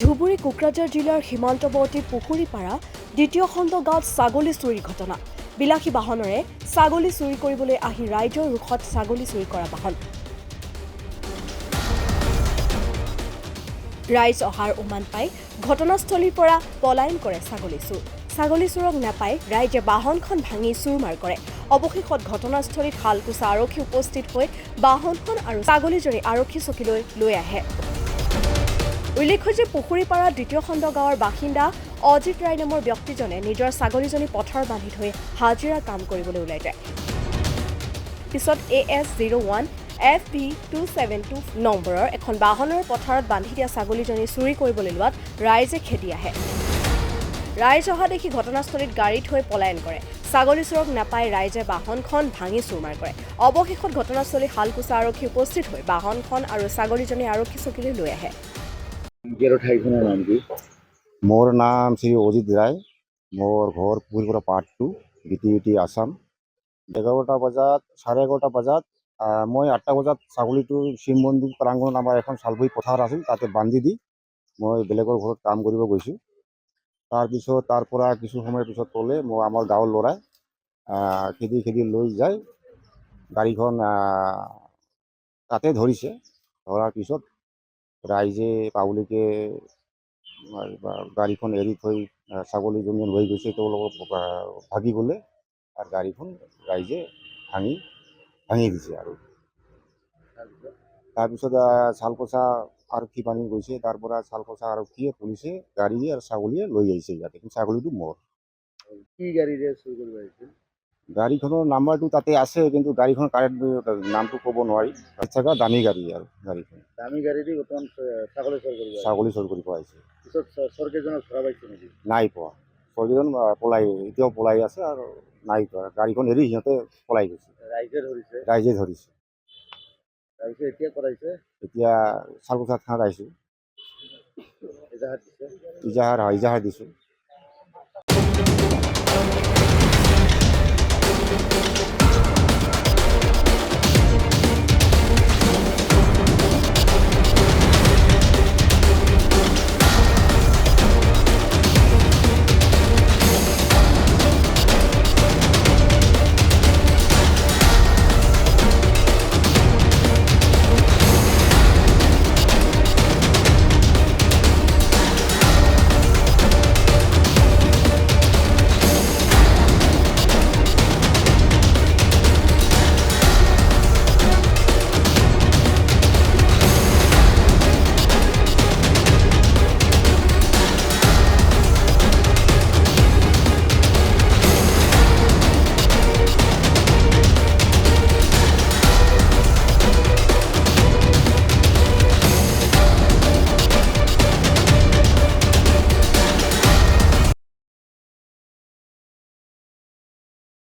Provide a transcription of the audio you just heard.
ধুবুৰী কোকৰাঝাৰ জিলাৰ সীমান্তৱৰ্তী পুখুৰীপাৰা দ্বিতীয় খণ্ড গাঁৱত ছাগলী চুৰিৰ ঘটনা। বিলাসী বাহনেৰে ছাগলী চুৰি কৰিবলৈ আহি ৰাইজৰ ৰোষত ছাগলী চুৰি কৰা বাহন। ৰাইজ অহাৰ উমান পাই ঘটনাস্থলীৰ পৰা পলায়ন কৰে ছাগলী চোৰ। ছাগলী চোৰক নাপাই ৰাইজে বাহনখন ভাঙি চুৰমাৰ কৰে। অৱশেষত ঘটনাস্থলীত শালকুচা আৰক্ষী উপস্থিত হৈ বাহনখন আৰু ছাগলীজনী আৰক্ষী চকীলৈ লৈ আহে। উল্লেখ্য যে পুখুৰীপাৰা দ্বিতীয় খণ্ড গাঁৱৰ বাসিন্দা অজিত ৰায় নামৰ ব্যক্তিজনে নিজৰ ছাগলীজনী পথাৰ বান্ধি থৈ হাজিৰা কাম কৰিবলৈ ওলাই যায়। পিছত AS01 FB 272 নম্বৰৰ এখন বাহনৰ পথাৰত বান্ধি দিয়া ছাগলীজনী চুৰি কৰিবলৈ লোৱাত ৰাইজে খেদি আহে। ৰাইজ অহা দেখি ঘটনাস্থলীত গাড়ী থৈ পলায়ন কৰে। ছাগলী চোৰক নাপাই ৰাইজে বাহনখন ভাঙি চুৰমাৰ কৰে। অৱশেষত ঘটনাস্থলীত শালকুচা আৰক্ষী উপস্থিত হৈ বাহনখন আৰু ছাগলীজনী আৰক্ষী চকীলৈ লৈ আহে। মোৰ নাম শ্ৰী অজিত ৰায়। মোৰ ঘৰ পুখুৰীপাৰা পাৰ্ট 2 বিটিউটি আসাম। 11টা বজাত 11:30 বজাত মই 8টা বজাত ছাগলীটো শিৱ মন্দিৰ প্ৰাংগণত আমাৰ এখন চালভৈ পথাৰ আছিল, তাতে বান্ধি দি মই বেলেগৰ ঘৰত কাম কৰিব গৈছোঁ। তাৰপিছত তাৰ পৰা কিছু সময়ৰ পিছত ক'লে মই আমাৰ গাঁৱৰ ল'ৰাই খেদি লৈ যায়। গাড়ীখন তাতে ধৰিছে। ধৰাৰ পিছত ৰাইজে পাব্লিকে গাড়ীখন এৰি থৈ ছাগলীজনী লৈ গৈছে, তেওঁলোকক ভাগি গ'লে আৰু গাড়ীখন ৰাইজে ভাঙি দিছে। আৰু তাৰপিছত শালকুচা আৰক্ষী বাহিনী গৈছে। তাৰ পৰা শালকুচা আৰক্ষীয়ে পুলিচে গাড়ীয়ে আৰু ছাগলীয়ে লৈ আহিছে ইয়াতে। ছাগলীটো মোৰ। কি গাড়ীৰে চুৰ কৰিব আহিছিল? গাড়ীখনৰ নাম্বাৰটো তাতে আছে, কিন্তু গাড়ীখনৰ কাৰেক্ট নামটো ক'ব নোৱাৰি। চাগা দামী গাড়ী আৰু গাড়ীখন। দামী গাড়ী দি বৰ্তমান ছাগলী চুৰ কৰিব আহিছে। ছাগলী চুৰ কৰিব আহিছে। পিছত চৰকেইজনক ধৰা পাইছে নেকি? নাই পোৱা। চৰকেইজন এতিয়াও পলাই আছে আৰু নাই পোৱা। গাড়ীখন এৰি সিহঁতে পলাই গৈছে। ৰাইজে ধৰিছে। ৰাইজে ধৰিছে। তাৰপিছত এতিয়া কৰাইছে? এতিয়া শালকুচা থানাত আহিছোঁ। এজাহাৰ দিছে? ইজাহাৰ দিছোঁ।